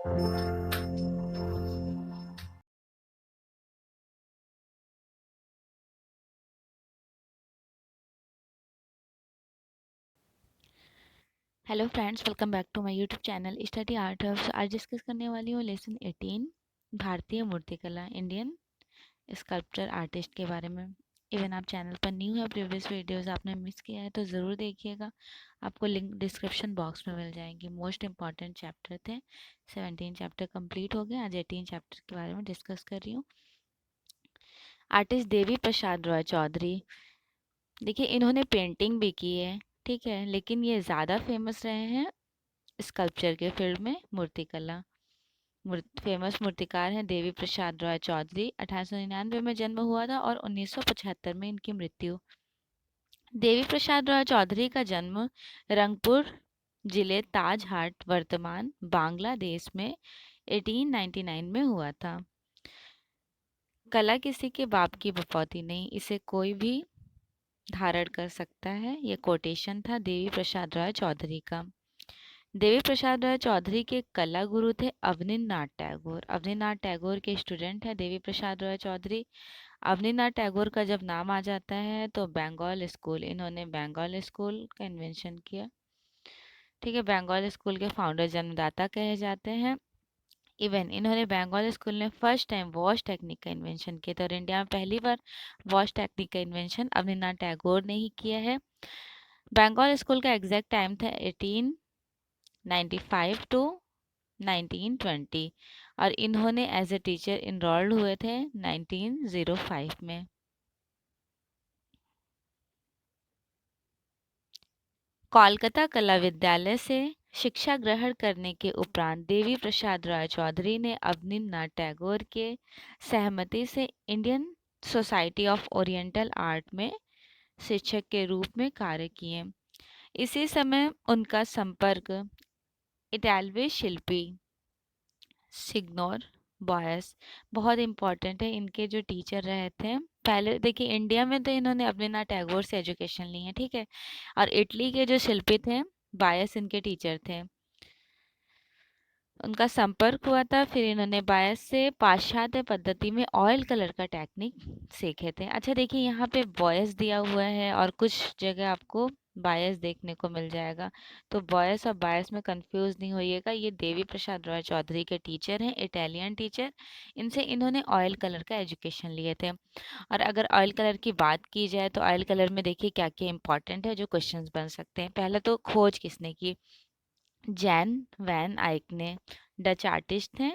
Hello friends, welcome back to my YouTube channel study art hubs. आज discuss करने वाली हूँ लेसन 18 भारतीय मूर्तिकला, इंडियन स्कल्पचर आर्टिस्ट के बारे में। इवन आप चैनल पर न्यू है, प्रीवियस वीडियोस आपने मिस किया है तो ज़रूर देखिएगा, आपको लिंक डिस्क्रिप्शन बॉक्स में मिल जाएंगी। मोस्ट इंपॉर्टेंट चैप्टर थे, 17 चैप्टर कंप्लीट हो गए। आज 18 चैप्टर के बारे में डिस्कस कर रही हूँ। आर्टिस्ट देवी प्रसाद रॉय चौधरी, देखिए इन्होंने पेंटिंग भी की है, ठीक है, लेकिन ये ज़्यादा फेमस रहे हैं स्कल्पचर के फील्ड में, मूर्तिकला। फेमस मूर्तिकार हैं देवी प्रसाद रॉय चौधरी। 1899 में जन्म हुआ था और 1975 में इनकी मृत्यु। देवी प्रसाद रॉय चौधरी का जन्म रंगपुर जिले ताजहाट, वर्तमान बांग्लादेश में 1899 में हुआ था। कला किसी के बाप की बपौती नहीं, इसे कोई भी धारण कर सकता है, ये कोटेशन था देवी प्रसाद रॉय चौधरी का। देवी प्रसाद राय चौधरी के कला गुरु थे अवनींद्रनाथ टैगोर। अवनींद्रनाथ टैगोर के स्टूडेंट है देवी प्रसाद राय चौधरी। अवनींद्रनाथ टैगोर का जब नाम आ जाता है तो बंगाल स्कूल, इन्होंने बंगाल स्कूल का इन्वेंशन किया, ठीक है। बंगाल स्कूल के फाउंडर, जन्मदाता कहे जाते हैं। इवन इन्होंने बंगाल स्कूल ने फर्स्ट टाइम वॉश टेक्निक का इन्वेंशन किया था, और इंडिया में पहली बार वॉश टेक्निक का इन्वेंशन अवनींद्रनाथ टैगोर ने ही किया है। बंगाल स्कूल का एग्जैक्ट टाइम था 1895 टू 1920, और इन्होंने एज ए टीचर इनरोल्ड हुए थे 1905 में। कोलकाता कला विद्यालय से शिक्षा ग्रहण करने के उपरांत देवी प्रसाद राय चौधरी ने अवनींद्रनाथ टैगोर के सहमति से Indian society of oriental art में शिक्षक के रूप में कार्य किए। इसी समय उनका संपर्क इटालवी शिल्पी सिग्नोर बॉयस, बहुत इम्पोर्टेंट है, इनके जो टीचर रहे थे पहले। देखिए इंडिया में तो इन्होंने अवनींद्रनाथ टैगोर से एजुकेशन ली है, ठीक है, और इटली के जो शिल्पी थे बायस इनके टीचर थे, उनका संपर्क हुआ था। फिर इन्होंने बायस से पाश्चात्य पद्धति में ऑयल कलर का टेक्निक सीखे थे। अच्छा देखिए यहाँ पे बॉयस दिया हुआ है और कुछ जगह आपको बायस देखने को मिल जाएगा, तो बॉयस और बायस में कंफ्यूज नहीं होइएगा। ये देवी प्रसाद रॉय चौधरी के टीचर हैं, इटालियन टीचर। इनसे इन्होंने ऑयल कलर का एजुकेशन लिए थे। और अगर ऑयल कलर की बात की जाए तो ऑयल कलर में देखिए क्या क्या इंपॉर्टेंट है जो क्वेश्चंस बन सकते हैं। पहला तो खोज किसने की, जैन वैन आइक ने, डच आर्टिस्ट थे।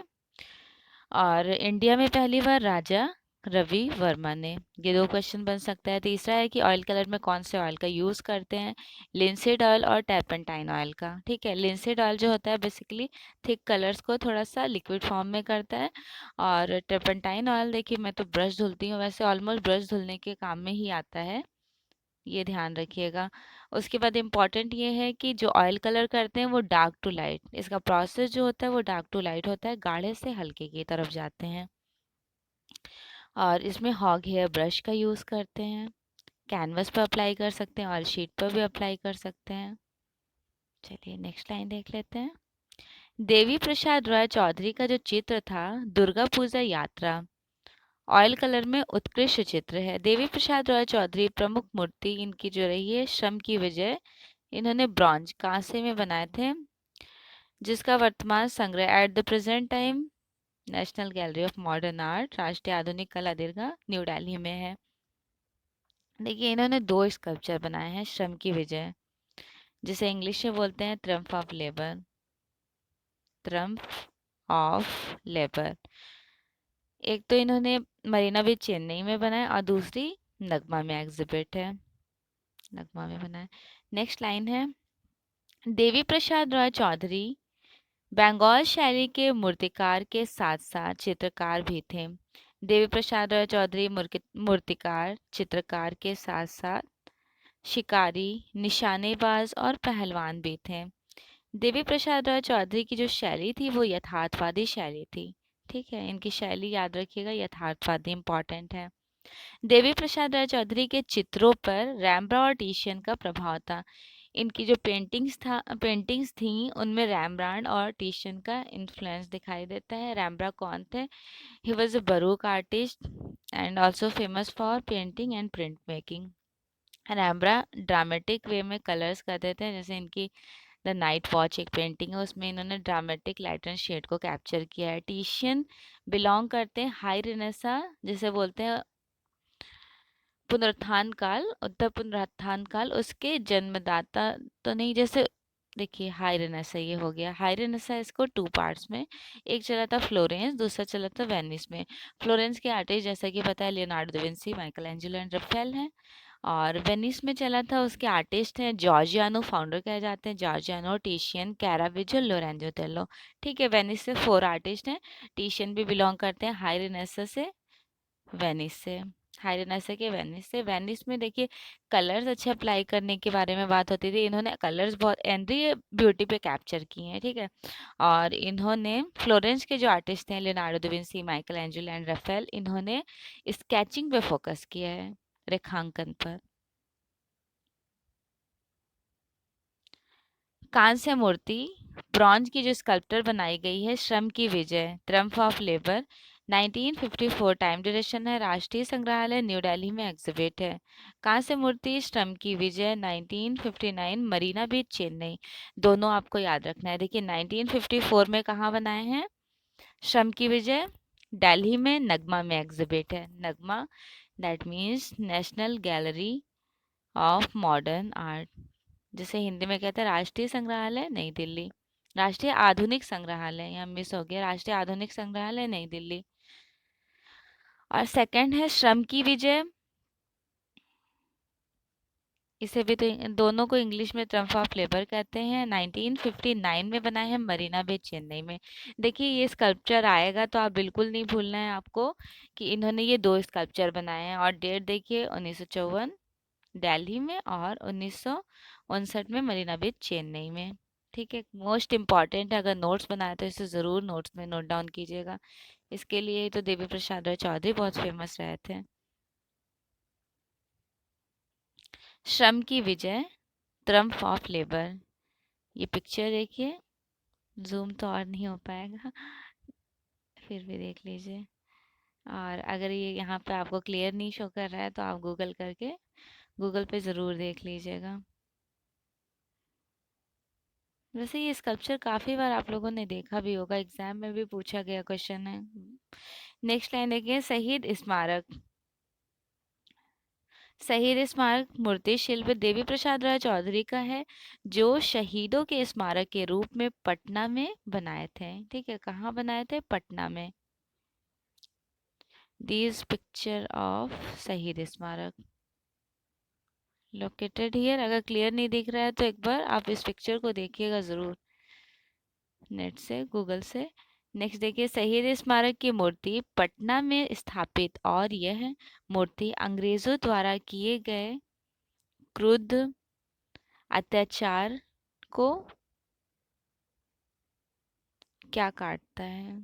और इंडिया में पहली बार राजा रवि वर्मा ने। ये दो क्वेश्चन बन सकता है। तीसरा है कि ऑयल कलर में कौन से ऑयल का यूज़ करते हैं, लिंसीड ऑयल और टर्पेंटाइन ऑयल का, ठीक है। लिंसीड ऑयल जो होता है बेसिकली थिक कलर्स को थोड़ा सा लिक्विड फॉर्म में करता है, और टर्पेंटाइन ऑयल देखिए मैं तो ब्रश धुलती हूँ, वैसे ऑलमोस्ट ब्रश धुलने के काम में ही आता है, ये ध्यान रखिएगा। उसके बाद इम्पॉर्टेंट ये है कि जो ऑयल कलर करते हैं वो डार्क टू लाइट, इसका प्रोसेस जो होता है वो डार्क टू लाइट होता है, गाढ़े से हल्के की तरफ जाते हैं। और इसमें हॉग हेयर ब्रश का यूज़ करते हैं, कैनवस पर अप्लाई कर सकते हैं, ऑयल शीट पर भी अप्लाई कर सकते हैं। चलिए नेक्स्ट लाइन देख लेते हैं। देवी प्रसाद रॉय चौधरी का जो चित्र था, दुर्गा पूजा यात्रा, ऑयल कलर में उत्कृष्ट चित्र है। देवी प्रसाद रॉय चौधरी प्रमुख मूर्ति इनकी जो रही है श्रम की विजय, इन्होंने ब्रॉन्ज कांसे में बनाए थे, जिसका वर्तमान संग्रह at the present time national Gallery of Modern art, राष्ट्रीय आधुनिक कला दीर्घा, न्यू दिल्ली में है। देखिए इन्होंने दो स्कल्पचर बनाए हैं, श्रम की विजय, जिसे इंग्लिश में बोलते हैं Trump of labour, Trump of labour. एक तो इन्होंने मरीना बीच चेन्नई में बनाया और दूसरी नगमा में एग्जिबिट है, नगमा में बनाया। नेक्स्ट लाइन है, देवी प्रसाद रॉय चौधरी बंगाल शैली के मूर्तिकार के साथ साथ चित्रकार भी थे। देवी प्रसाद रॉय चौधरी मूर्तिकार चित्रकार के साथ साथ शिकारी, निशानेबाज और पहलवान भी थे। देवी प्रसाद रॉय चौधरी की जो शैली थी वो यथार्थवादी शैली थी, ठीक है, इनकी शैली याद रखिएगा, यथार्थवादी इंपॉर्टेंट है। देवी प्रसाद राय चौधरी के चित्रों पर रैम्ब्रा और टिशियन का प्रभाव था। इनकी जो पेंटिंग्स थी उनमें रैम्ब्रांड और टिशन का इन्फ्लुएंस दिखाई देता है। रैम्ब्रांड कौन थे? He was a baroque artist and also famous for painting and printmaking. Rembrandt dramatic way में कलर्स करते थे, जैसे इनकी द नाइट वॉच एक पेंटिंग है, उसमें इन्होंने ड्रामेटिक लाइट एंड शेड को कैप्चर किया है। टिशियन बिलोंग करते हैं हाई रेनेसा, जिसे बोलते हैं पुनरुत्थान काल, उत्तर पुनरुत्थान काल। उसके जन्मदाता तो नहीं, जैसे देखिए हाई रेनेसा ये हो गया। हाई रेनेसा इसको टू पार्ट्स में, एक चला था फ्लोरेंस, दूसरा चला था वेनिस में। फ्लोरेंस के आर्टिस्ट जैसा कि पता है Leonardo da Vinci, Michelangelo and Raphael हैं। और वेनिस में चला था, उसके आर्टिस्ट हैं जॉर्जियानो, फाउंडर कहे जाते हैं जॉर्जियानो, टिशियन, कैराविजो, लोरेंजो तेलो। ठीक है, वेनिस से 4 आर्टिस्ट हैं। टिशियन भी बिलोंग करते हैं हाई रेनेसा से, वेनिस से। हाई रेनेसा के वेनिस से। वेनिस में देखिए कलर्स अच्छे अप्लाई करने के बारे में बात होती थी। इन्होंने कलर्स बहुत एनरी ब्यूटी पे कैप्चर किए हैं, ठीक है। और इन्होंने फ्लोरेंस के जो आर्टिस्ट हैं Leonardo da Vinci, Michelangelo and Raphael, इन्होंने स्केचिंग पे फोकस किया है, रेखांकन पर। कांस्य मूर्ति, ब्रॉन्ज की जो स्कल्पचर बनाई गई है, श्रम की विजय, triumph of labour, 1954 time duration है, राष्ट्रीय संग्रहालय न्यू दिल्ली में एग्जिबिट है। कांस्य मूर्ति श्रम की विजय 1959 मरीना बीच चेन्नई। दोनों आपको याद रखना है। देखिए 1954 में कहाँ बनाए हैं? श्रम की विजय दिल्ली में नगमा में एग्जिबिट है। NGMA that means National Gallery of Modern Art, जिसे हिंदी में कहते हैं राष्ट्रीय संग्रहालय नई दिल्ली। राष्ट्रीय आधुनिक संग्रहालय, यहाँ मिस हो गया, राष्ट्रीय आधुनिक संग्रहालय नई दिल्ली। और सेकंड है श्रम की विजय, इसे भी तो दोनों को इंग्लिश में ट्रम्प ऑफ लेबर कहते हैं। 1959 में बना है मरीना बे चेन्नई में। देखिए ये स्कल्पचर आएगा तो आप बिल्कुल नहीं भूलना है आपको कि इन्होंने ये 2 स्कल्पचर बनाए हैं। और डेट देखिए 1954 दिल्ली में और 1959 में मरीना बीच चेन्नई में। ठीक है, मोस्ट इम्पॉर्टेंट है, अगर नोट्स बनाए तो इसे ज़रूर नोट्स में नोट डाउन कीजिएगा। इसके लिए तो देवी प्रसाद राय चौधरी बहुत फेमस रहे थे। श्रम की विजय, ट्रम्प ऑफ लेबर, ये पिक्चर देखिए, जूम तो और नहीं हो पाएगा, फिर भी देख लीजिए। और अगर ये यहाँ पे आपको क्लियर नहीं शो कर रहा है तो आप गूगल पे ज़रूर देख लीजिएगा। वैसे ये स्कल्पचर काफी बार आप लोगों ने देखा भी होगा, एग्जाम में भी पूछा गया क्वेश्चन है। नेक्स्ट लाइन देखिए, शहीद स्मारक। शहीद स्मारक मूर्ति शिल्प देवी प्रसाद राय चौधरी का है, जो शहीदों के स्मारक के रूप में पटना में बनाए थे। ठीक है, कहाँ बनाए थे? पटना में। दिस पिक्चर ऑफ शहीद स्मारक लोकेटेड हियर। अगर क्लियर नहीं दिख रहा है तो एक बार आप इस पिक्चर को देखिएगा जरूर नेट से, गूगल से। नेक्स्ट देखिए, शहीद स्मारक की मूर्ति पटना में स्थापित, और यह मूर्ति अंग्रेजों द्वारा किए गए क्रूर अत्याचार को क्या काटता है?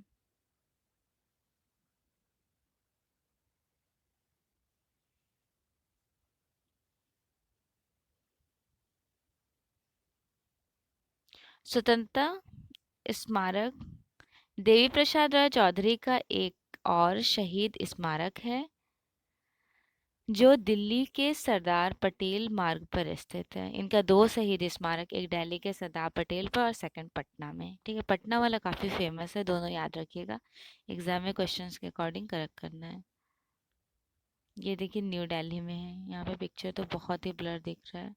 स्वतंत्रता स्मारक देवी प्रसाद राय चौधरी का एक और शहीद स्मारक है, जो दिल्ली के सरदार पटेल मार्ग पर स्थित है। इनका 2 शहीद स्मारक, एक दिल्ली के सरदार पटेल पर और सेकंड पटना में। ठीक है, पटना वाला काफ़ी फेमस है, दोनों याद रखिएगा, एग्जाम में क्वेश्चंस के अकॉर्डिंग करेक्ट करना है। ये देखिए न्यू दिल्ली में है, यहाँ पे पिक्चर तो बहुत ही ब्लर दिख रहा है।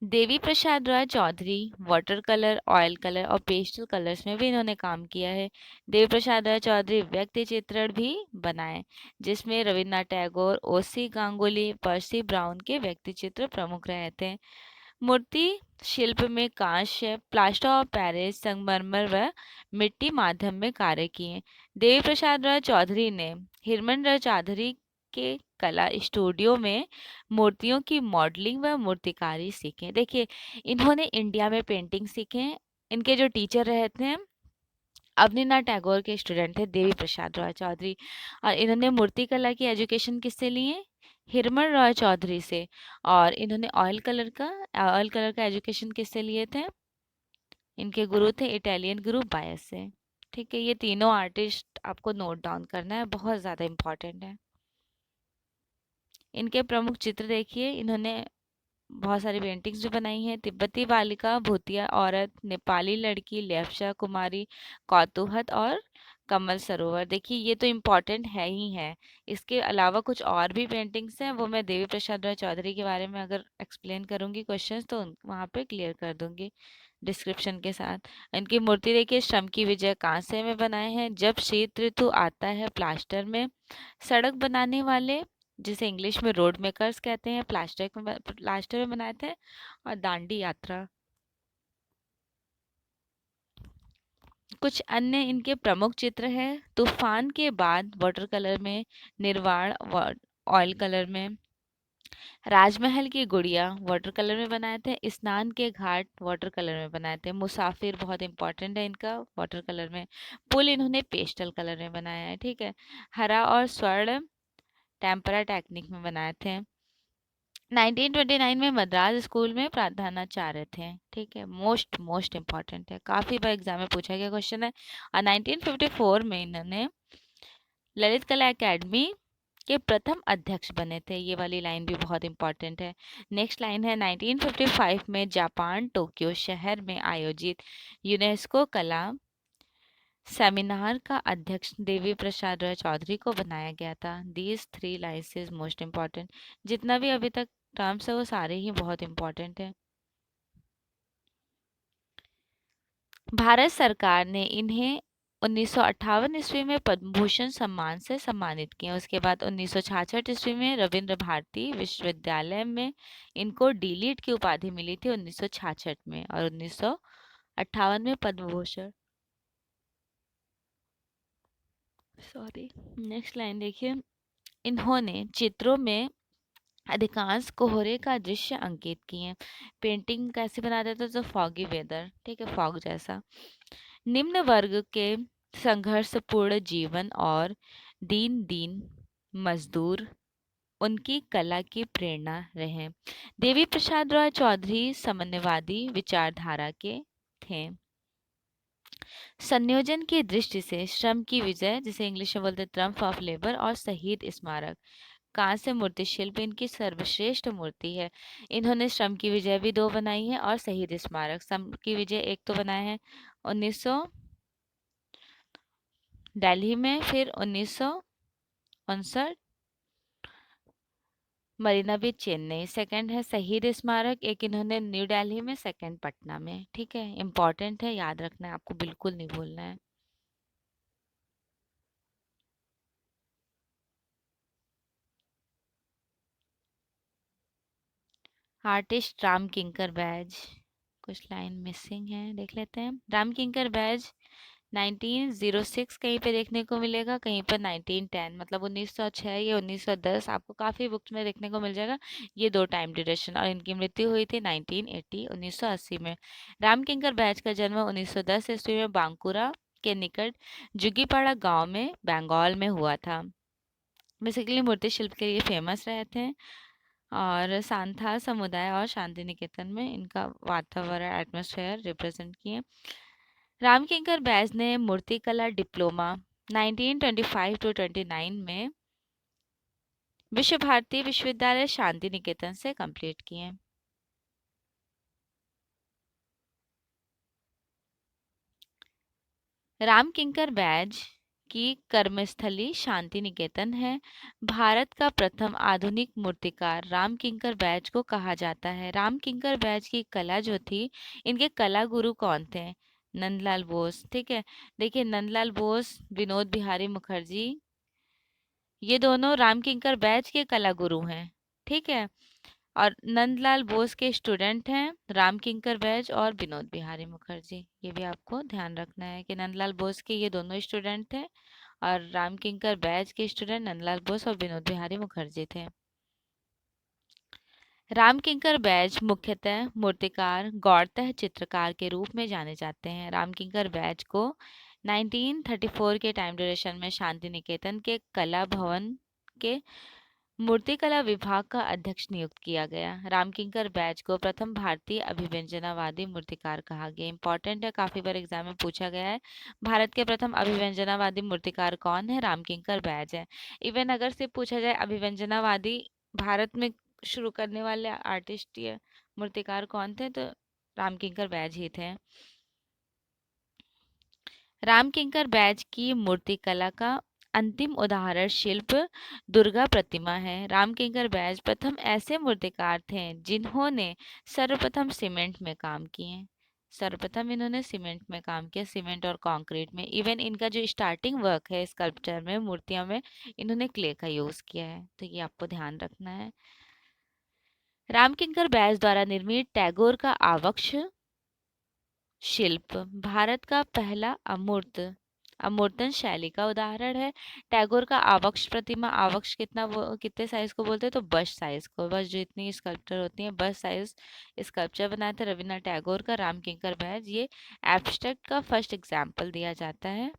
Devi Prasad Roy Chowdhury water colour, oil colour और पेस्टल कलर्स में भी इन्होंने काम किया है। देवी प्रसाद रॉय चौधरी व्यक्ति चित्रण भी बनाए, जिसमें रविन्द्रनाथ टैगोर, ओसी गांगुली, पर्सी ब्राउन के व्यक्ति चित्र प्रमुख रहे थे। मूर्ति शिल्प में कांस्य, प्लास्टर ऑफ पेरिस, संगमरमर व मिट्टी माध्यम में कार्य किए। देवी प्रसाद रॉय चौधरी ने हिरमन रॉय चौधरी के कला स्टूडियो में मूर्तियों की मॉडलिंग व मूर्तिकारी सीखे। देखिए इन्होंने इंडिया में पेंटिंग सीखे। इनके जो टीचर रहे थे अवनीनाथ टैगोर के स्टूडेंट थे देवी प्रसाद रॉय चौधरी। और इन्होंने मूर्तिकला की एजुकेशन किससे ली है? हिरमन रॉय चौधरी से। और इन्होंने ऑयल कलर का एजुकेशन किससे लिए थे? इनके गुरु थे इटालियन गुरु बायस से। ठीक है, ये तीनों आर्टिस्ट आपको नोट डाउन करना है, बहुत ज़्यादा इम्पोर्टेंट है। इनके प्रमुख चित्र देखिए, इन्होंने बहुत सारी पेंटिंग्स भी बनाई हैं। तिब्बती बालिका, भूतिया औरत, नेपाली लड़की, लेप्चा कुमारी, कौतूहत और कमल सरोवर। देखिए ये तो इम्पोर्टेंट है ही है। इसके अलावा कुछ और भी पेंटिंग्स हैं, वो मैं देवी प्रसाद राय चौधरी के बारे में अगर एक्सप्लेन करूंगी क्वेश्चंस तो वहाँ पे क्लियर कर दूंगी डिस्क्रिप्शन के साथ। इनकी मूर्ति देखिए, श्रम की विजय कांसे में बनाए हैं। जब शीत ऋतु आता है, प्लास्टर में। सड़क बनाने वाले, जिसे इंग्लिश में रोड मेकर्स कहते हैं, प्लास्टर में बनाए थे। और दांडी यात्रा। कुछ अन्य इनके प्रमुख चित्र हैं, तूफान के बाद वाटर कलर में, निर्वाण ऑयल कलर में, राजमहल की गुड़िया वाटर कलर में बनाए थे, स्नान के घाट वाटर कलर में बनाए थे, मुसाफिर बहुत इंपॉर्टेंट है इनका वाटर कलर में, पुल इन्होंने पेस्टल कलर में बनाया है। ठीक है, हरा और स्वर्ण टेम्परा टेक्निक में बनाए थे। 1929 में मद्रास स्कूल में प्रधानाचार्य थे। ठीक है, मोस्ट मोस्ट इम्पॉर्टेंट है, काफी बार एग्जाम में पूछा गया क्वेश्चन है। और 1954 में इन्होंने ललित कला एकेडमी के प्रथम अध्यक्ष बने थे। ये वाली लाइन भी बहुत इंपॉर्टेंट है। नेक्स्ट लाइन है, 1955 में जापान टोक्यो शहर में आयोजित यूनेस्को कला सेमिनार का अध्यक्ष देवी प्रसाद राय चौधरी को बनाया गया था। These three lines is most important. जितना भी अभी तक टर्म्स है वो सारे ही बहुत इंपॉर्टेंट है। भारत सरकार ने इन्हें 1958 ईस्वी में पद्म भूषण सम्मान से सम्मानित किया। उसके बाद 1966 ईस्वी में रविंद्र भारती विश्वविद्यालय में इनको डीलिट की उपाधि मिली थी 1966 में। और 1958 में Padma Bhushan. Sorry, next line देखिए, इन्होंने चित्रों में अधिकांश कोहरे का दृश्य अंकित किए। पेंटिंग कैसे बनाते थे? तो फॉगी वेदर, ठीक है, फॉग जैसा। निम्न वर्ग के संघर्षपूर्ण जीवन और दीन दीन मजदूर उनकी कला की प्रेरणा रहे। देवी प्रसाद राय चौधरी साम्यवादी विचारधारा के थे। संयोजन की दृष्टि से श्रम की विजय, जिसे इंग्लिश में बोलते ट्रम्प ऑफ लेबर, और शहीद स्मारक कांस्य मूर्ति शिल्प इनकी सर्वश्रेष्ठ मूर्ति है। इन्होंने श्रम की विजय भी दो बनाई है और शहीद स्मारक। श्रम की विजय एक तो बनाया है 1900 दिल्ली में, फिर 1959 मरीना बीच चेन्नई। सेकंड है शहीद स्मारक, एक इन्होंने न्यू दिल्ली में, सेकंड पटना में। ठीक है, इंपॉर्टेंट है, याद रखना है, आपको बिल्कुल नहीं भूलना है। आर्टिस्ट राम किंकर बैज। कुछ लाइन मिसिंग है, देख लेते हैं। राम किंकर बैज 1906 कहीं पे देखने को मिलेगा, कहीं पर 1910, मतलब 1906 या 1910 आपको काफ़ी बुक्स में देखने को मिल जाएगा। ये दो टाइम ड्यूरेशन। और इनकी मृत्यु हुई थी 1980 1980 में। राम किंकर बैज का जन्म 1910 ईस्वी में बांकुरा के निकट जुगीपाड़ा गांव में बंगाल में हुआ था। बेसिकली मूर्ति शिल्प के लिए फेमस रहे थे। और सांथाल समुदाय और शांति निकेतन में इनका वातावरण एटमॉस्फेयर रिप्रेजेंट किए। राम किंकर बैज ने मूर्तिकला डिप्लोमा 1925 टू 29 में विश्व भारती विश्वविद्यालय शांति निकेतन से कंप्लीट किए। राम किंकर बैज की कर्मस्थली शांति निकेतन है। भारत का प्रथम आधुनिक मूर्तिकार राम किंकर बैज को कहा जाता है। राम किंकर बैज की कला जो थी, इनके कला गुरु कौन थे? नंदलाल बोस। ठीक है, देखिए नंदलाल बोस, विनोद बिहारी मुखर्जी, ये दोनों राम किंकर बैज के कला गुरु हैं। ठीक है, और नंदलाल बोस के स्टूडेंट हैं राम किंकर बैज और विनोद बिहारी मुखर्जी। ये भी आपको ध्यान रखना है कि नंदलाल बोस के ये दोनों स्टूडेंट थे और राम किंकर बैज के स्टूडेंट नंदलाल बोस और विनोद बिहारी मुखर्जी थे। राम किंकर बैज मुख्यतः मूर्तिकार, गौरतः चित्रकार के रूप में जाने जाते हैं। राम किंकर बैज को 1934 के टाइम ड्यूरेशन में शांति निकेतन के कला भवन के मूर्तिकला विभाग का अध्यक्ष नियुक्त किया गया। रामकिंकर बैज को प्रथम भारतीय अभिव्यंजनावादी मूर्तिकार कहा गया। इंपॉर्टेंट है, काफी बार एग्जाम में पूछा गया है। भारत के प्रथम अभिव्यंजनावादी मूर्तिकार कौन है? रामकिंकर बैज है। इवन अगर से पूछा जाए अभिव्यंजनावादी भारत में शुरू करने वाले आर्टिस्ट या मूर्तिकार कौन थे, तो रामकिंकर बैज ही थे। रामकिंकर बैज की मूर्तिकला का अंतिम उदाहरण शिल्प दुर्गा प्रतिमा है। रामकिंकर बैज प्रथम ऐसे मूर्तिकार थे जिन्होंने सर्वप्रथम सीमेंट में काम किए। सर्वप्रथम इन्होंने सीमेंट में काम किया, सीमेंट और कंक्रीट में। इवन इनका जो स्टार्टिंग वर्क है स्कल्पचर में, मूर्तियों में, इन्होंने क्ले का यूज किया है, तो ये आपको ध्यान रखना है। रामकिंकर बैज द्वारा निर्मित टैगोर का आवक्ष शिल्प भारत का पहला अमूर्तन शैली का उदाहरण है। टैगोर का आवक्ष प्रतिमा, आवक्ष कितना, वो कितने साइज को बोलते हैं? तो बस साइज को, बस जो इतनी स्कल्पचर होती है बस साइज स्कल्पचर बनाए थे रविन्द्रनाथ टैगोर का। रामकिंकर बैज ये एब्स्ट्रैक्ट का फर्स्ट एग्जाम्पल दिया जाता है।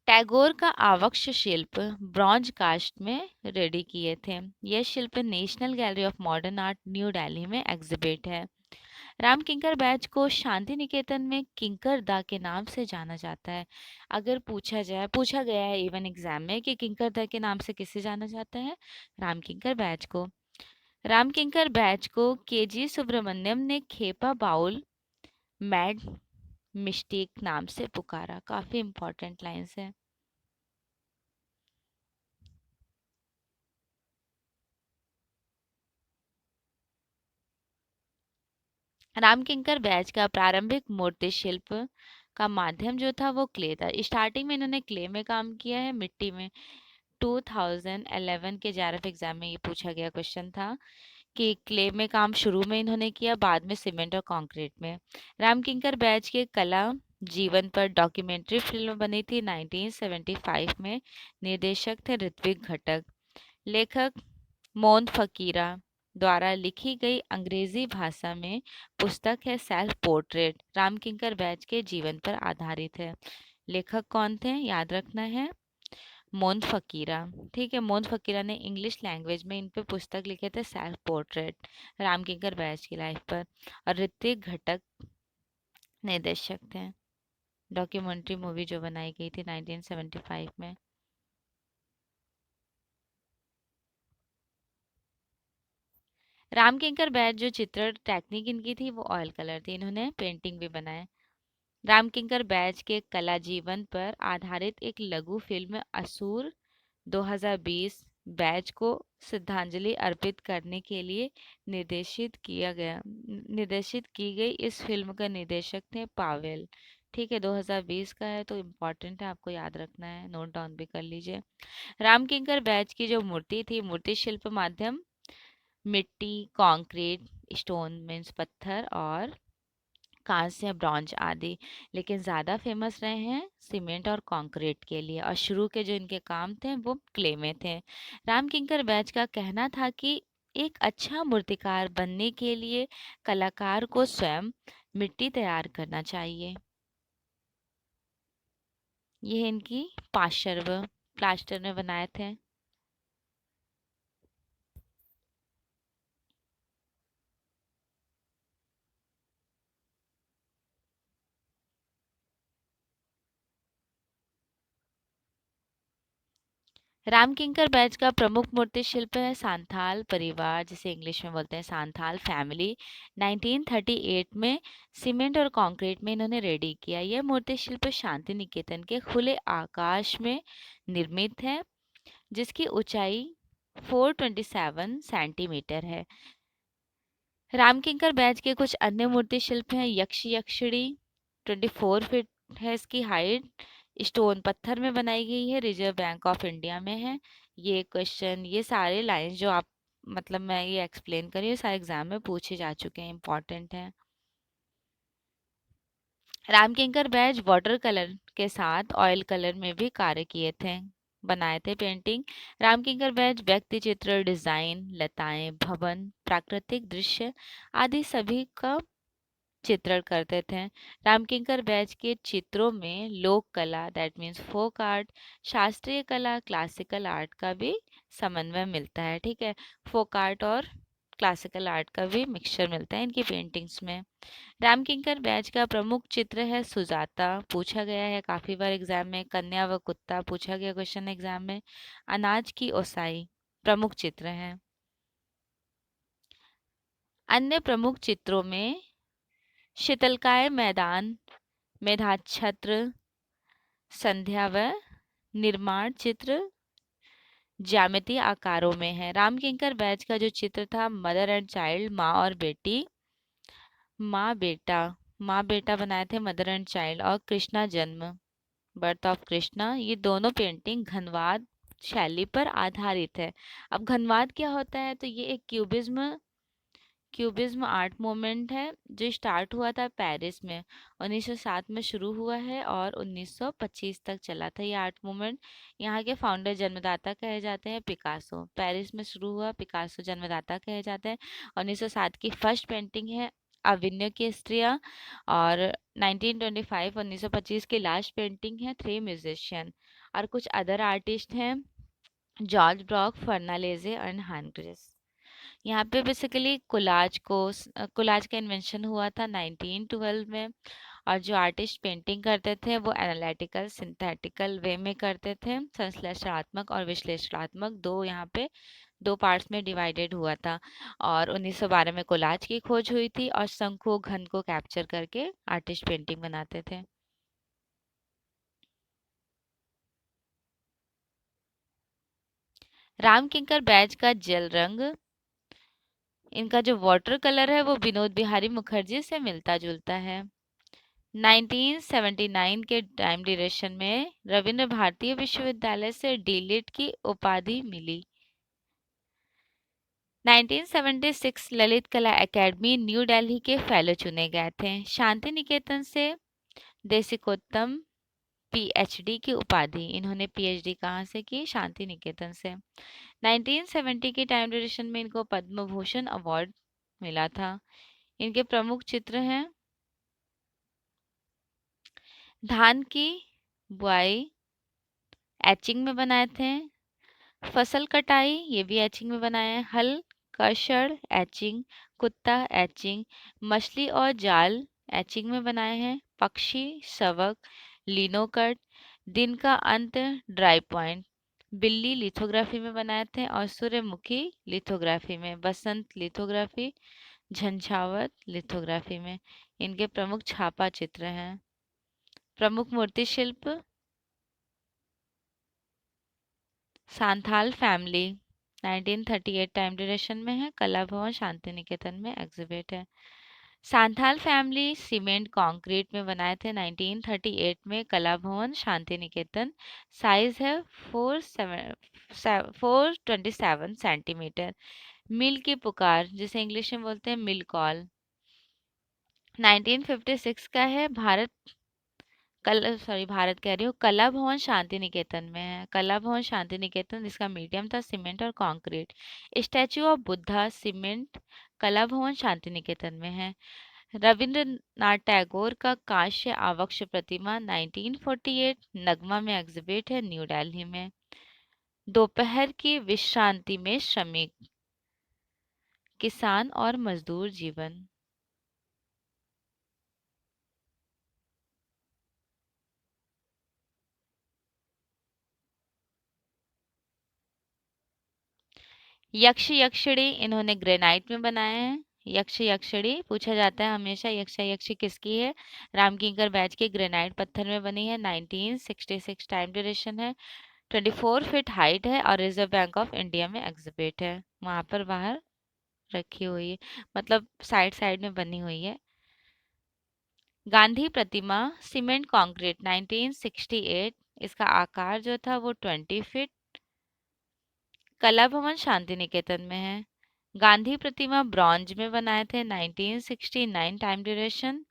टैगोर का आवक्ष शिल्प ब्रॉन्ज कास्ट में रेडी किए थे। यह शिल्प national Gallery of Modern art new Delhi में एग्जिबिट है। रामकिंकर बैज को शांति निकेतन में किंकर दा के नाम से जाना जाता है। अगर पूछा गया है इवन एग्जाम में कि किंकर दा के नाम से किसे जाना जाता है? रामकिंकर बैज को। रामकिंकर बैज को केजी सुब्रमण्यम ने खेपा बाउल मैड मिस्टेक नाम से पुकारा। काफी इंपॉर्टेंट लाइंस है। रामकिंकर बैज का प्रारंभिक मूर्ति शिल्प का माध्यम जो था वो क्ले था। स्टार्टिंग में इन्होंने क्ले में काम किया है, मिट्टी में। 2011 के जेआरएफ एग्जाम में ये पूछा गया क्वेश्चन था कि क्ले में काम शुरू में इन्होंने किया, बाद में सीमेंट और कंक्रीट में। रामकिंकर बैज के कला जीवन पर डॉक्यूमेंट्री फिल्म बनी थी 1975 में। निर्देशक थे ऋत्विक घटक। लेखक मोन फकीरा द्वारा लिखी गई अंग्रेजी भाषा में पुस्तक है सेल्फ पोर्ट्रेट, रामकिंकर बैज के जीवन पर आधारित है। लेखक कौन थे? याद रखना है, मोन फकीरा। ठीक है, मोन फकीरा ने इंग्लिश लैंग्वेज में इन पे पुस्तक लिखे थे सेल्फ पोर्ट्रेट रामकिंकर बैज की लाइफ पर। और ऋत्विक घटक निर्देशक थे। डॉक्यूमेंट्री मूवी जो बनाई गई थी 1975 में। रामकिंकर बैज जो चित्र टेक्निक इनकी थी वो ऑयल कलर थी। इन्होंने पेंटिंग भी बनाए। रामकिंकर बैज के कला जीवन पर आधारित एक लघु फिल्म असुर 2020 बैज को श्रद्धांजलि अर्पित करने के लिए निर्देशित की गई। इस फिल्म का निर्देशक थे पावेल। ठीक है, 2020 का है तो इम्पोर्टेंट है, आपको याद रखना है, नोट डाउन भी कर लीजिए। रामकिंकर बैज की जो मूर्ति थी, मूर्ति शिल्प माध्यम मिट्टी, कंक्रीट, स्टोन मीन्स पत्थर, और कांस्य, ब्रॉन्ज आदि। लेकिन ज़्यादा फेमस रहे हैं सीमेंट और कंक्रीट के लिए, और शुरू के जो इनके काम थे वो क्ले में थे। रामकिंकर बैज का कहना था कि एक अच्छा मूर्तिकार बनने के लिए कलाकार को स्वयं मिट्टी तैयार करना चाहिए। ये इनकी प्लास्टर में बनाए थे। रामकिंकर बैज का प्रमुख मूर्ति शिल्प है सांथाल परिवार, जिसे इंग्लिश में बोलते हैं सांथाल फैमिली। 1938 में सीमेंट और कंक्रीट में इन्होंने रेडी किया। यह मूर्ति शिल्प शांति निकेतन के खुले आकाश में निर्मित है, जिसकी ऊंचाई 427 सेंटीमीटर है। रामकिंकर बैज के कुछ अन्य मूर्ति शिल्प हैं यक्षिणी, 24 फीट है इसकी हाइट, स्टोन पत्थर में बनाई गई है, रिजर्व बैंक ऑफ इंडिया में है। ये क्वेश्चन, ये सारे लाइंस जो आप, मतलब मैं ये एक्सप्लेन कर रही हूँ, सारे एग्जाम में पूछे जा चुके हैं, इंपॉर्टेंट है। रामकिंकर बैज वाटर कलर के साथ ऑयल कलर में भी कार्य किए थे, बनाए थे पेंटिंग। रामकिंकर बैज व्यक्ति चित्र, डिजाइन, लताएं, भवन, प्राकृतिक दृश्य आदि सभी का चित्रण करते थे। रामकिंकर बैच के चित्रों में लोक कला दैट मीन्स फोक आर्ट, शास्त्रीय कला क्लासिकल आर्ट का भी समन्वय मिलता है। ठीक है, फोक आर्ट और क्लासिकल आर्ट का भी मिक्सचर मिलता है इनकी पेंटिंग्स में। रामकिंकर बैच का प्रमुख चित्र है सुजाता, पूछा गया है काफी बार एग्जाम में। कन्या व कुत्ता पूछा गया क्वेश्चन एग्जाम में। अनाज की ओसाई प्रमुख चित्र है। अन्य प्रमुख चित्रों में शीतलकाय मैदान, मेधाछत्र, संध्या व निर्माण चित्र ज्यामितीय आकारों में है। रामकिंकर बैच का जो चित्र था मदर एंड चाइल्ड, माँ और बेटी, माँ बेटा, माँ बेटा बनाए थे मदर एंड चाइल्ड, और कृष्णा जन्म, बर्थ ऑफ कृष्णा, ये दोनों पेंटिंग घनवाद शैली पर आधारित है। अब घनवाद क्या होता है, तो ये एक क्यूबिज्म आर्ट मूवमेंट है जो स्टार्ट हुआ था पेरिस में, 1907 में शुरू हुआ है और 1925 तक चला था ये आर्ट मूवमेंट। यहाँ के फाउंडर जन्मदाता कहे जाते हैं पिकासो, पेरिस में शुरू हुआ, पिकासो जन्मदाता कहे जाते हैं। 1907 की फर्स्ट पेंटिंग है अविन्य की स्त्रियाँ, और 1925 1925 की लास्ट पेंटिंग है थ्री म्यूजिशियन। और कुछ अदर आर्टिस्ट हैं जॉर्ज ब्रॉक, फर्नालेजे एंड हानग्रेस। यहाँ पे बेसिकली कोलाज का इन्वेंशन हुआ था 1912 में। और जो आर्टिस्ट पेंटिंग करते थे वो एनालिटिकल सिंथेटिकल वे में करते थे, संश्लेषणात्मक और विश्लेषणात्मक, दो यहाँ पे दो पार्ट्स में डिवाइडेड हुआ था। और 1912 में कोलाज की खोज हुई थी और शंखो घन को कैप्चर करके आर्टिस्ट पेंटिंग बनाते थे। राम किंकर बैच का जल रंग, इनका जो वाटर कलर है वो विनोद बिहारी मुखर्जी से मिलता जुलता है। 1979 के टाइम ड्यूरेशन में रविंद्र भारतीय विश्वविद्यालय से डीलिट की उपाधि मिली। 1976 ललित कला एकेडमी न्यू दिल्ली के फेलो चुने गए थे। शांति निकेतन से देसिकोत्तम पीएचडी की उपाधि, इन्होंने पीएचडी कहाँ से की, शांति निकेतन से। 1970 के टाइम ड्यूरेशन में इनको पद्म भूषण अवार्ड मिला था। इनके प्रमुख चित्र हैं धान की बुआई, एचिंग में बनाए थे। फसल कटाई, ये भी एचिंग में बनाए हैं। हल, कर्षण एचिंग, कुत्ता एचिंग, मछली और जाल एचिंग में बनाए हैं। पक्षी, शवक, लिनोकट, दिन का अंत, ड्राई पॉइंट, बिल्ली लिथोग्राफी में बनाए थे। और सूर्यमुखी लिथोग्राफी में, बसंत लिथोग्राफी, झंझावत लिथोग्राफी में इनके प्रमुख छापा चित्र हैं। प्रमुख मूर्ति शिल्प सांथाल फैमिली, 1938 टाइम ड्यूरेशन में है, कला भवन शांति निकेतन में एग्जिबिट है। सांथाल फैमिली सीमेंट कंक्रीट में बनाए थे 1938 में, कला भवन शांति निकेतन। साइज है 427 सेंटीमीटर। मिल की पुकार, जिसे इंग्लिश में बोलते हैं मिल कॉल, 1956 का है। भारत कह रही हूँ, कला भवन शांति निकेतन में है। कला भवन शांति निकेतन, इसका मीडियम था सीमेंट और concrete. Statue of Buddha cement, कला भवन शांति निकेतन में है। रविंद्रनाथ टैगोर का कांस्य आवक्ष प्रतिमा 1948 नगमा में एग्जिबिट है न्यू दिल्ली में। दोपहर की विश्रांति में श्रमिक, किसान और मजदूर जीवन। यक्ष यक्षिणी इन्होंने ग्रेनाइट में बनाए हैं। यक्ष यक्षिणी पूछा जाता है हमेशा, यक्ष यक्षी किसकी है, रामकिंकर बैच के ग्रेनाइट पत्थर में बनी है। 1966 टाइम ड्यूरेशन है, 24 फीट हाइट है और रिजर्व बैंक ऑफ इंडिया में एग्जिबिट है, वहां पर बाहर रखी हुई है, मतलब साइड साइड में बनी हुई है। गांधी प्रतिमा सीमेंट कंक्रीट 1968, इसका आकार जो था वो 20 फीट, कला भवन शांति निकेतन में है। गांधी प्रतिमा ब्रॉन्ज में बनाए थे 1969 टाइम ड्यूरेशन।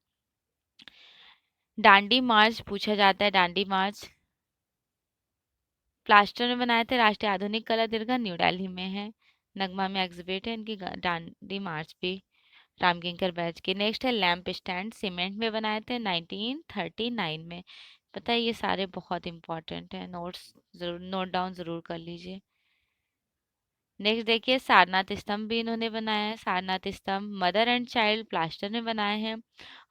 डांडी मार्च पूछा जाता है, डांडी मार्च प्लास्टर में बनाए थे, राष्ट्रीय आधुनिक कला दीर्घा न्यू दिल्ली में है, नगमा में एग्जिबिट है इनकी डांडी मार्च भी। रामकिंकर बैच के। नेक्स्ट है लैंप स्टैंड, सीमेंट में बनाए थे 1939 में। पता है ये सारे बहुत इंपॉर्टेंट हैं, नोट्स जरूर नोट डाउन जरूर कर लीजिए। नेक्स्ट देखिए सारनाथ स्तंभ भी इन्होंने बनाया है। सारनाथ स्तंभ मदर एंड चाइल्ड प्लास्टर में बनाए हैं।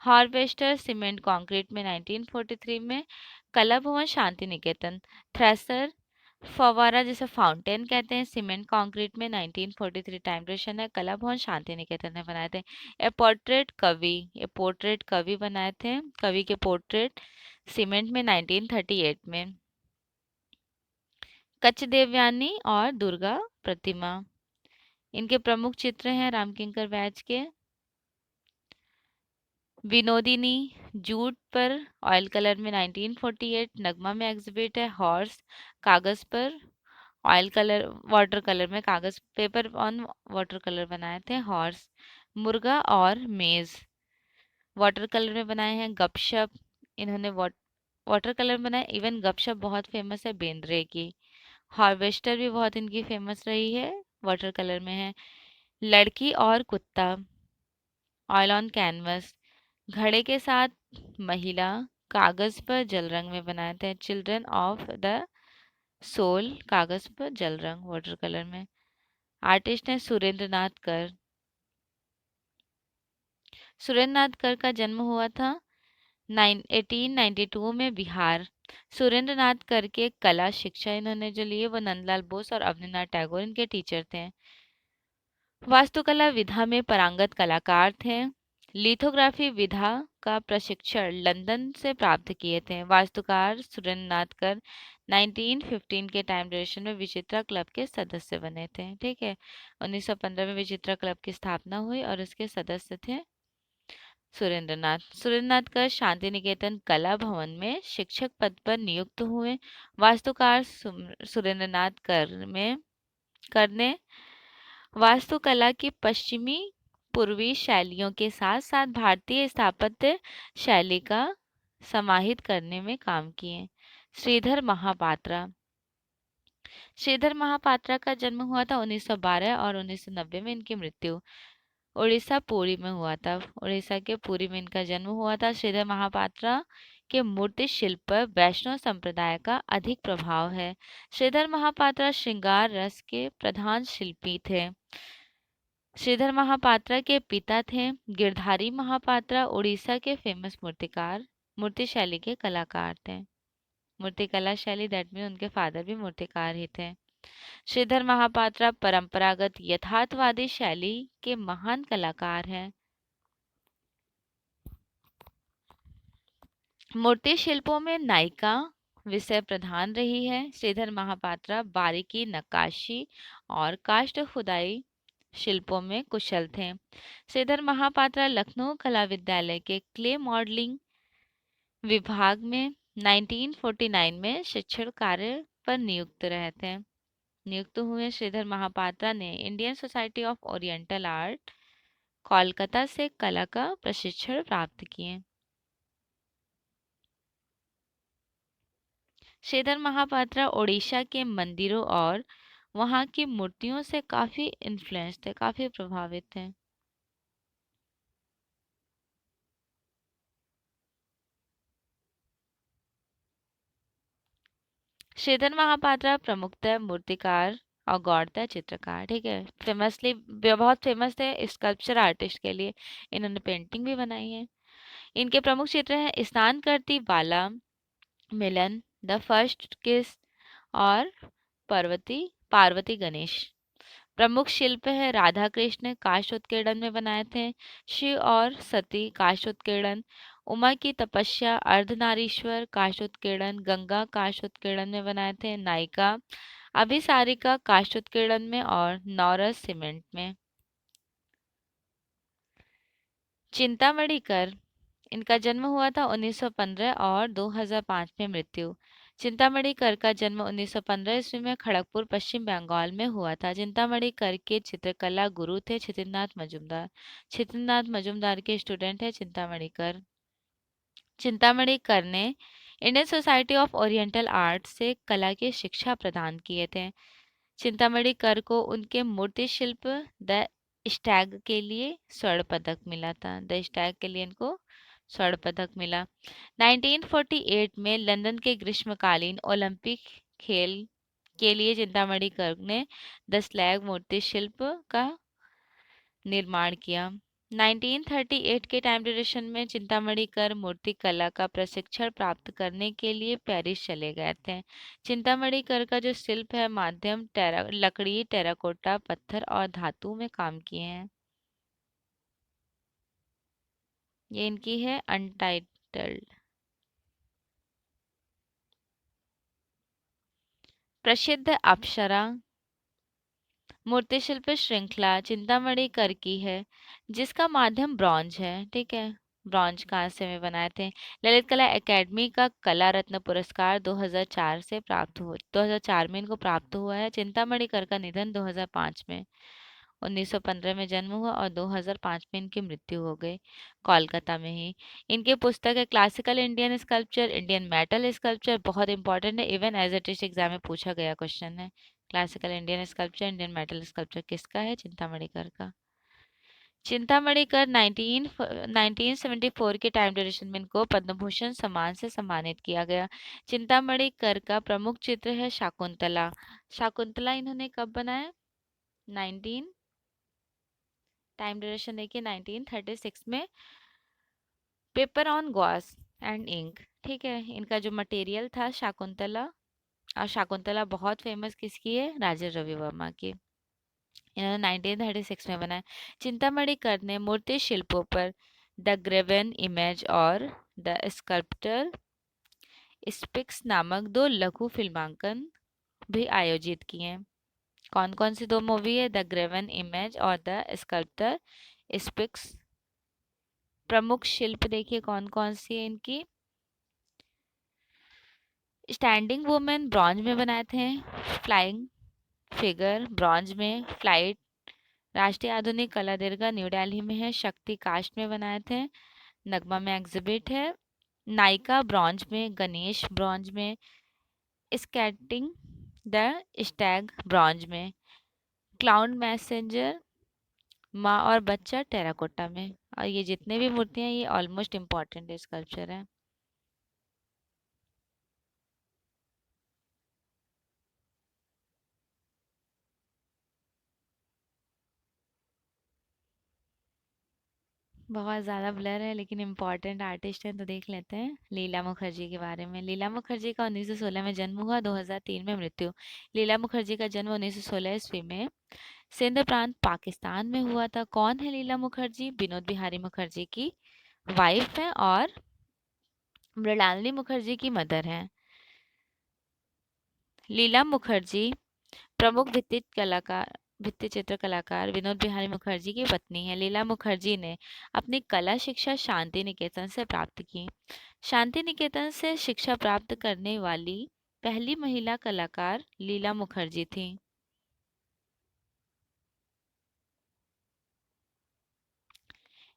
हार्वेस्टर सीमेंट कंक्रीट में 1943 में। कला भवन शांति निकेतन थ्रेसर फवारा जिसे फाउंटेन कहते हैं सीमेंट कंक्रीट में 1943 टाइम ड्यूरेशन है। कला भवन शांति निकेतन में बनाए थे। ये पोर्ट्रेट कवि बनाए थे, कवि के पोर्ट्रेट सीमेंट में 1938 में। कच्छ देवयानी और दुर्गा प्रतिमा इनके प्रमुख चित्र हैं रामकिंकर बैच के। विनोदिनी जूट पर ऑयल कलर में 1948। नगमा में एग्जिबिट है। हॉर्स कागज पर ऑयल कलर वाटर कलर में कागज पेपर ऑन वाटर कलर बनाए थे हॉर्स। मुर्गा और मेज वाटर कलर में बनाए हैं। गपशप इन्होंने वाटर कलर बनाए। इवन गपशप बहुत फेमस है बेंद्रे की। हार्वेस्टर भी बहुत इनकी फेमस रही है, वाटर कलर में है। लड़की और कुत्ता ऑयल ऑन कैनवस घड़े के साथ महिला कागज पर जल रंग में बनाए थे। चिल्ड्रन ऑफ द सोल कागज पर जल रंग वाटर कलर में। आर्टिस्ट है सुरेंद्र नाथ कर। सुरेंद्र नाथ कर का जन्म हुआ था 1892 में बिहार। सुरेंद्र नाथ कर के कला शिक्षा इन्होंने जो लिए वो नंदलाल बोस और अवनीनाथ टैगोर इनके टीचर थे। वास्तुकला विधा में पारंगत कलाकार थे। लिथोग्राफी विधा का प्रशिक्षण लंदन से प्राप्त किए थे। वास्तुकार सुरेंद्र नाथ कर 1915 के टाइम ड्यूरेशन में विचित्रा क्लब के सदस्य बने थे। ठीक है, 1915 में विचित्रा क्लब की स्थापना हुई और इसके सदस्य थे सुरेंद्र नाथ कर शांति निकेतन कला भवन में शिक्षक पद पर नियुक्त हुए। वास्तुकार सुरेंद्र नाथ कर ने वास्तुकला की पश्चिमी पूर्वी शैलियों के साथ साथ भारतीय स्थापत्य शैली का समाहित करने में काम किए। श्रीधर महापात्रा का जन्म हुआ था 1912 और 1990 में इनकी मृत्यु उड़ीसा के पुरी में इनका जन्म हुआ था। श्रीधर महापात्रा के मूर्ति शिल्प पर वैष्णव संप्रदाय का अधिक प्रभाव है। श्रीधर महापात्रा श्रृंगार रस के प्रधान शिल्पी थे। श्रीधर महापात्रा के पिता थे गिरधारी महापात्रा, उड़ीसा के फेमस मूर्ति शैली के कलाकार थे। मूर्ति कला शैली दैट मीन उनके फादर भी मूर्तिकार ही थे। श्रीधर महापात्रा परंपरागत यथार्थवादी शैली के महान कलाकार हैं। मूर्ति शिल्पों में नायिका विषय प्रधान रही है। श्रीधर महापात्रा बारीकी नक्काशी और काष्ठ खुदाई शिल्पों में कुशल थे। श्रीधर महापात्रा लखनऊ कला विद्यालय के क्ले मॉडलिंग विभाग में 1949 में शिक्षण कार्य पर नियुक्त हुए। श्रीधर महापात्रा ने Indian society of oriental art Kolkata से कला का प्रशिक्षण प्राप्त किए। श्रीधर महापात्रा ओडिशा के मंदिरों और वहां की मूर्तियों से काफी इन्फ्लुएंस थे, काफी प्रभावित थे। श्रीधर महापात्रा प्रमुखतः मूर्तिकार और गौड़ता चित्रकार। ठीक है, बहुत फेमस थे स्कल्पचर आर्टिस्ट के लिए। इन्होंने पेंटिंग भी बनाई है। इनके प्रमुख चित्र हैं स्नान करती बाला, मिलन, द फर्स्ट किस और पार्वती गणेश। प्रमुख शिल्प है राधा कृष्ण काष्ठ उत्कीर्णन में बनाए थे। शिव और सती काष्ठ उत्कीर्णन। उमा की तपस्या अर्धनारीश्वर काष्ठ उत्कीर्णन। गंगा काष्ठ उत्कीर्णन में बनाए थे। नायिका अभिसारिका काष्ठ उत्कीर्णन में और नौरस सीमेंट में। चिंतामणि कर इनका जन्म हुआ था 1915 और 2005 में मृत्यु। चिंतामणि कर का जन्म 1915 ईस्वी में खड़गपुर पश्चिम बंगाल में हुआ था। चिंतामणि कर के चित्रकला गुरु थे छित्रनाथ मजूमदार के स्टूडेंट है चिंतामणि कर। चिंतामणि कर ने Indian society of oriental art से कला की शिक्षा प्रदान किए थे। चिंतामणि कर को उनके मूर्ति शिल्प द स्टैग के लिए स्वर्ण पदक मिला था। द स्टैग के लिए इनको स्वर्ण पदक मिला। 1948 में लंदन के ग्रीष्मकालीन ओलंपिक खेल के लिए चिंतामणि कर्क ने द स्लैग मूर्ति शिल्प का निर्माण किया। 1938 के टाइम ड्यूरेशन में चिंतामणि कर मूर्ति कला का प्रशिक्षण प्राप्त करने के लिए पेरिस चले गए थे। चिंतामणि कर का जो शिल्प है माध्यम लकड़ी, टेराकोटा, पत्थर और धातु में काम किए हैं। ये इनकी है अनटाइटल्ड। प्रसिद्ध अप्सरा मूर्तिशिल्प श्रृंखला चिंतामणि कर की है, जिसका माध्यम ब्रॉन्ज है। ठीक है, ब्रॉन्ज कांस्य में बनाए थे। ललित कला एकेडमी का कला रत्न पुरस्कार 2004 से प्राप्त हो 2004 में इनको प्राप्त हुआ है। चिंतामणि कर का निधन 2005 में, 1915 में जन्म हुआ और 2005 में इनकी मृत्यु हो गई, कोलकाता में ही। इनकी पुस्तक है classical Indian sculpture, Indian metal sculpture, बहुत इंपॉर्टेंट है, even as a test exam में पूछा गया क्वेश्चन है। Classical Indian sculpture, Indian metal sculpture किसका है? चिंतामणि कर का। चिंतामणि कर 1974 के टाइम ड्यूरेशन में इनको पद्म भूषण सम्मान से सम्मानित किया गया। चिंतामणि कर का प्रमुख चित्र है शाकुंतला। शाकुंतला इन्होंने कब बनाया? 19 टाइम ड्यूरेशन देखिए 1936 में, paper on gouache and ink. ठीक है, इनका जो मटेरियल था शाकुंतला, और शाकुंतला बहुत फेमस किसकी है? राजा रवि वर्मा की। इन्होंने 1936 में बनाया। चिंतामणि कर ने मूर्ति शिल्पों पर द ग्रेवन इमेज और द स्कल्प्टर स्पिक्स नामक दो लघु फिल्मांकन भी आयोजित किए हैं। कौन कौन सी दो मूवी है? द ग्रेवन इमेज और द स्कल्प्टर स्पिक्स। प्रमुख शिल्प देखिए कौन कौन सी है इनकी। स्टैंडिंग वुमेन ब्रॉन्ज में बनाए थे। फ्लाइंग फिगर ब्रॉन्ज में। फ्लाइट राष्ट्रीय आधुनिक कला दीर्घा न्यू दिल्ली में है, शक्ति कास्ट में बनाए थे, नगमा में एग्जिबिट है। नायिका ब्रॉन्ज में, गणेश ब्रॉन्ज में, स्केटिंग द स्टैग ब्रॉन्ज में, क्लाउड मैसेंजर माँ और बच्चा टेराकोटा में। और ये जितने भी मूर्तियां ये ऑलमोस्ट इम्पॉर्टेंट स्कल्पचर है। बहुत ज़्यादा ब्लर है लेकिन इम्पॉर्टेंट आर्टिस्ट हैं तो देख लेते हैं। लीला मुखर्जी के बारे में। लीला मुखर्जी का 1916 में जन्म हुआ, 2003 में मृत्यु। लीला मुखर्जी का जन्म 1916 ईस्वी में सिंध प्रांत पाकिस्तान में हुआ था। कौन है लीला मुखर्जी? विनोद बिहारी मुखर्जी की वाइफ है और मृणालिनी मुखर्जी की मदर है। लीला मुखर्जी प्रमुख भित्ति चित्र कलाकार विनोद बिहारी मुखर्जी की पत्नी है। लीला मुखर्जी ने अपनी कला शिक्षा शांति निकेतन से प्राप्त की। शांति निकेतन से शिक्षा प्राप्त करने वाली पहली महिला कलाकार लीला मुखर्जी थी।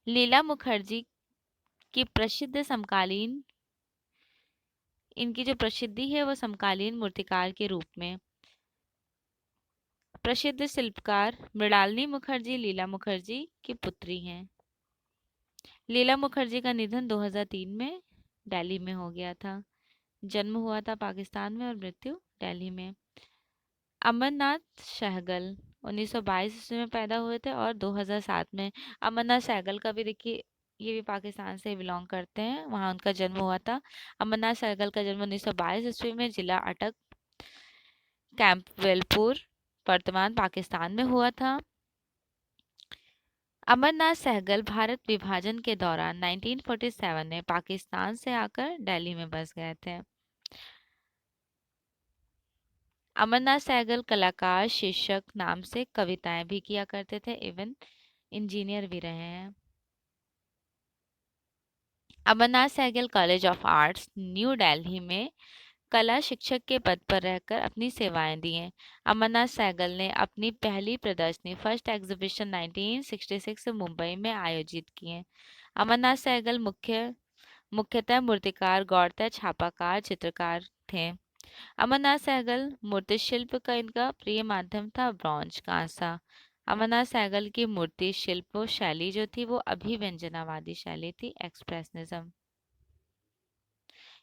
लीला मुखर्जी की प्रसिद्ध समकालीन इनकी जो प्रसिद्धि है वो समकालीन मूर्तिकार के रूप में। प्रसिद्ध शिल्पकार मृणालिनी मुखर्जी लीला मुखर्जी की पुत्री हैं। लीला मुखर्जी का निधन 2003 में दिल्ली में हो गया था। जन्म हुआ था पाकिस्तान में और मृत्यु दिल्ली में। अमरनाथ सहगल 1922 ईस्वी में पैदा हुए थे और 2007 में। अमरनाथ सहगल का भी देखिए, ये भी पाकिस्तान से बिलोंग करते हैं, वहाँ उनका जन्म हुआ था। अमरनाथ सहगल का जन्म 1922 ईस्वी में जिला अटक कैंपवेलपुर वर्तमान पाकिस्तान में हुआ था। अमरनाथ सहगल भारत विभाजन के दौरान 1947 में पाकिस्तान से आकर दिल्ली में बस गए थे। अमरनाथ सहगल कलाकार शीर्षक नाम से कविताएं भी किया करते थे, इवन इंजीनियर भी रहे हैं। Amarnath Sehgal college of arts new Delhi में कला शिक्षक के पद पर रहकर अपनी सेवाएं दी हैं। अमरनाथ सहगल ने अपनी पहली प्रदर्शनी फर्स्ट एग्जीबिशन 1966 मुंबई में आयोजित की है। अमरनाथ सहगल मुख्यतः मूर्तिकार, गौरतः छापाकार, चित्रकार थे। अमरनाथ सहगल मूर्तिशिल्प का इनका प्रिय माध्यम था ब्रॉन्ज, कांसा। अमरनाथ सहगल की मूर्ति शिल्प शैली जो थी वो अभिव्यंजनावादी शैली थी, एक्सप्रेशनिज्म।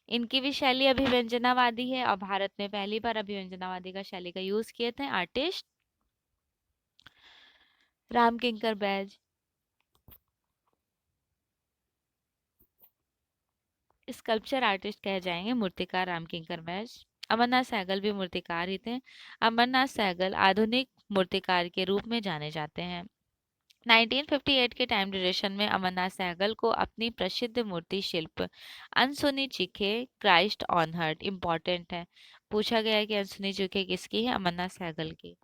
इनकी भी शैली अभिव्यंजनावादी है और भारत में पहली बार अभिव्यंजनावादी का शैली का यूज किए थे artist Ram Kinkar Baij. Sculpture artist कहे जाएंगे मूर्तिकार राम किंकर बैज। अमरनाथ सहगल भी मूर्तिकार ही थे। अमरनाथ सहगल आधुनिक मूर्तिकार के रूप में जाने जाते हैं। 1958 के टाइम ड्यूरेशन में अमरनाथ सहगल को अपनी प्रसिद्ध मूर्ति शिल्प अनसुनी चिखे क्राइस्ट ऑन हर्ट इम्पोर्टेंट है, पूछा गया है कि अनसुनी चिखे किसकी है, अमरनाथ सहगल की।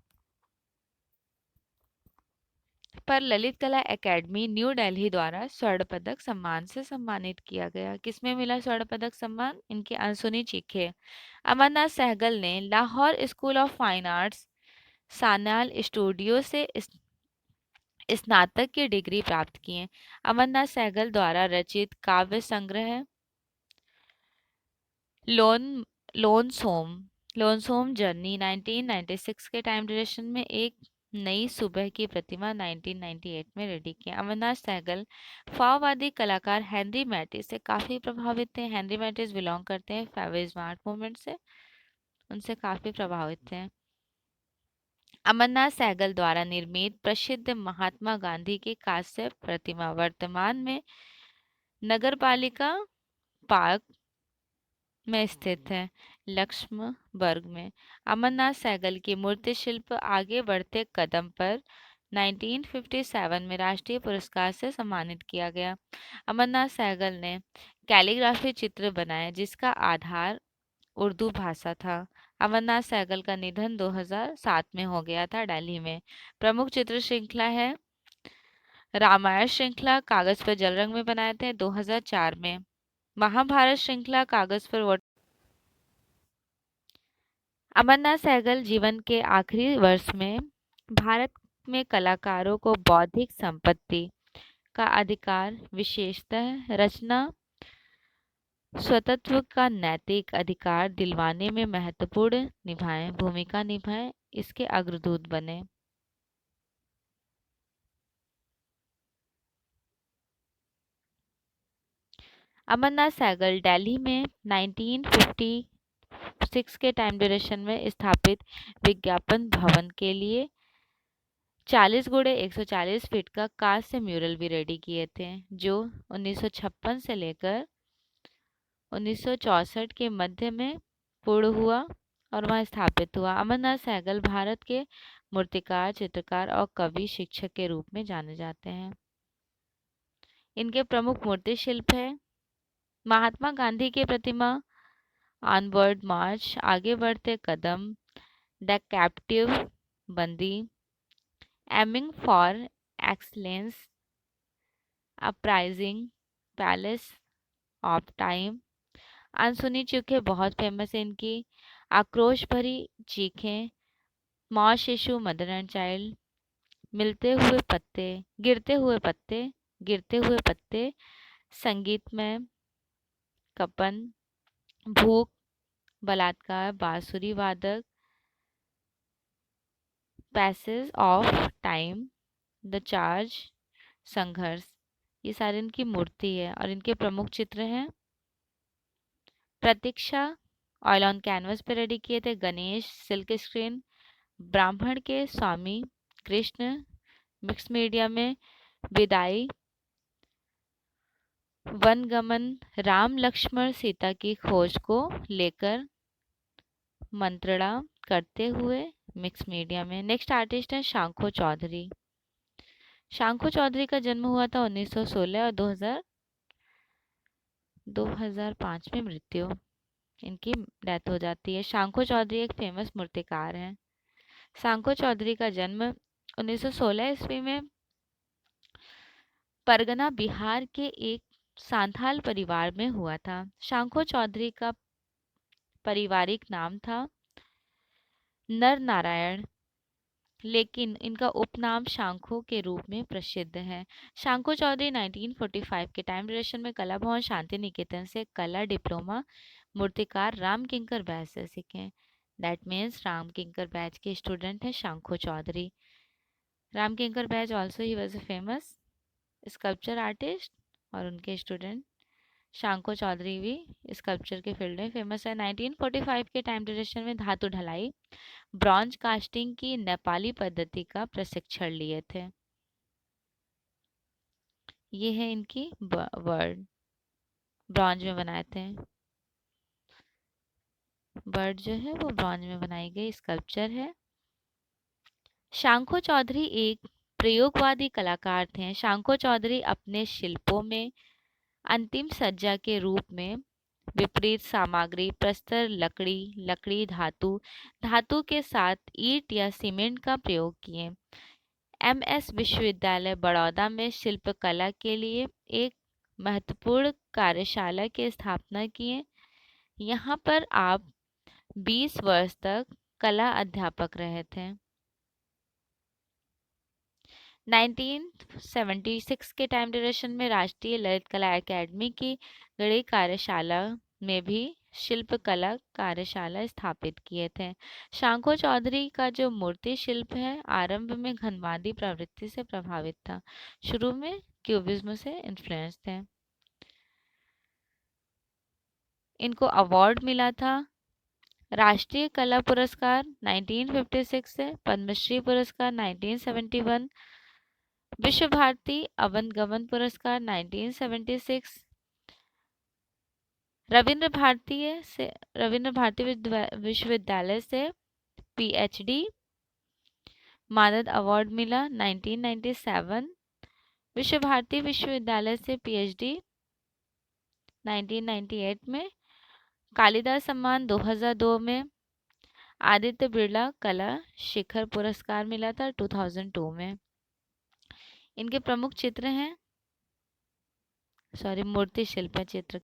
पर ललित कला एकेडमी न्यू दिल्ली द्वारा स्वर्ण पदक सम्मान से सम्मानित किया गया। किसमें मिला स्वर्ण पदक सम्मान, इनके अनसुनी चीखे। अमरनाथ सहगल ने Lahore school of fine arts Sanyal studio से स्नातक की डिग्री प्राप्त की है। अमरनाथ सहगल द्वारा रचित काव्य संग्रह लोन लोनसोम लोनसोम जर्नी 1996 के टाइम ड्यूरेशन में एक नई सुबह की प्रतिमा 1998 में रेडी किया। अमरनाथ सहगल फाववादी कलाकार हेनरी मैटिस से काफी प्रभावित थे। हेनरी मैटिस बिलोंग करते हैं फेविज आर्ट मूवमेंट से, उनसे काफी प्रभावित थे। अमरनाथ सहगल द्वारा निर्मित प्रसिद्ध महात्मा गांधी की कांस्य प्रतिमा वर्तमान में नगरपालिका पार्क में स्थित है, लक्ष्मबर्ग में। अमरनाथ सहगल की मूर्ति शिल्प आगे बढ़ते कदम पर 1957 में राष्ट्रीय पुरस्कार से सम्मानित किया गया। अमरनाथ सहगल ने कैलीग्राफी चित्र बनाए जिसका आधार उर्दू भाषा था। अमरनाथ सहगल का निधन 2007 में हो गया था दिल्ली में। प्रमुख चित्र श्रृंखला है रामायण श्रृंखला, कागज पर जल रंग में बनाए थे 2004 में। महाभारत श्रृंखला कागज पर अमरनाथ सहगल जीवन के आखिरी वर्ष में भारत में कलाकारों को बौद्धिक संपत्ति का अधिकार, विशेषतः रचना स्वतंत्र का नैतिक अधिकार दिलवाने में महत्वपूर्ण भूमिका निभाए, इसके अग्रदूत बने। अमरनाथ सहगल दिल्ली में 1956 के टाइम ड्यूरेशन में स्थापित विज्ञापन भवन के लिए 40 गुणे 140 फीट का कांस्य म्यूरल भी रेडी किए थे, जो 1956 से लेकर 1964 के मध्य में पूर्ण हुआ और वहां स्थापित हुआ। अमरनाथ सहगल भारत के मूर्तिकार, चित्रकार और कवि शिक्षक के रूप में जाने जाते हैं। इनके प्रमुख मूर्ति शिल्प है महात्मा गांधी की प्रतिमा, ऑनवर्ड मार्च, आगे बढ़ते कदम, द कैप्टिव, बंदी, aiming for excellence, uprising, palace of time. अनसुनी चीखें बहुत फेमस है इनकी। आक्रोश भरी चीखें, माँ शिशु, मदर एंड चाइल्ड, मिलते हुए पत्ते, गिरते हुए पत्ते, गिरते हुए पत्ते, संगीतमय, कपन, भूख, बलात्कार, बांसुरी वादक, passage of time, the charge, संघर्ष। ये सारे इनकी मूर्ति है और इनके प्रमुख चित्र हैं प्रतीक्षा, ऑयल ऑन कैनवस पे रेडी किए थे, गणेश, सिल्क स्क्रीन, ब्राह्मण के स्वामी, कृष्ण, मिक्स मीडिया में, विदाई, वनगमन, राम लक्ष्मण सीता की खोज को लेकर मंत्रणा करते हुए, मिक्स मीडिया में। नेक्स्ट आर्टिस्ट है शांखो चौधरी। शांखो चौधरी का जन्म हुआ था 1916 और 2005 में मृत्यु, इनकी डेथ हो जाती है। शांखो चौधरी एक फेमस मूर्तिकार हैं। शांखो चौधरी का जन्म 1916 ईस्वी में परगना बिहार के एक सांथाल परिवार में हुआ था। शांखो चौधरी का पारिवारिक नाम था नर नारायण, लेकिन इनका उपनाम शांखो के रूप में प्रसिद्ध है। शांखो चौधरी 1945 के टाइम ड्यूरेशन में कला भवन शांति निकेतन से कला डिप्लोमा मूर्तिकार राम किंकर बैच से सीखे। दैट मीन्स राम किंकर बैच के स्टूडेंट है Sankho Chaudhuri. Ram Kinkar Baij also he was a famous sculpture artist, और उनके स्टूडेंट शांको चौधरी भी स्कल्पचर के फील्ड में फेमस है। 1945 के टाइम ड्यूरेशन में धातु ढलाई ब्रॉन्ज कास्टिंग की नेपाली पद्धति का प्रशिक्षण लिए थे। ये है इनकी वर्ड, ब्रॉन्ज में बनाए थे। बर्ड जो है वो ब्रॉन्ज में बनाई गई स्कल्पचर है। शांको चौधरी एक प्रयोगवादी कलाकार थे। शांको चौधरी अपने शिल्पों में अंतिम सज्जा के रूप में विपरीत सामग्री प्रस्तर लकड़ी, लकड़ी धातु, धातु के साथ ईंट या सीमेंट का प्रयोग किए। एमएस विश्वविद्यालय बड़ौदा में शिल्पकला के लिए एक महत्वपूर्ण कार्यशाला की स्थापना किए। यहाँ पर आप 20 वर्ष तक कला अध्यापक रहे थे। 1976 के टाइम ड्यूरेशन में राष्ट्रीय ललित कला एकेडमी की गढ़ी कार्यशाला में भी शिल्पकला कार्यशाला स्थापित किए थे। शांको चौधरी का जो मूर्ति शिल्प है आरंभ में घनवादी प्रवृत्ति से प्रभावित था, शुरू में क्यूबिज्म से इन्फ्लुएंस थे। इनको अवार्ड मिला था राष्ट्रीय कला पुरस्कार 1956 से, पद्मश्री पुरस्कार 1971, विश्व भारती अवन गमन पुरस्कार 1976, रविंद्र भारती विश्वविद्यालय से पीएचडी मानद अवार्ड मिला 1997, विश्व भारती विश्वविद्यालय से पीएचडी 1998 में, कालिदास सम्मान 2002 में, आदित्य बिरला कला शिखर पुरस्कार मिला था 2002 में। इनके प्रमुख चित्र हैं, मूर्ति शिल्प चित्र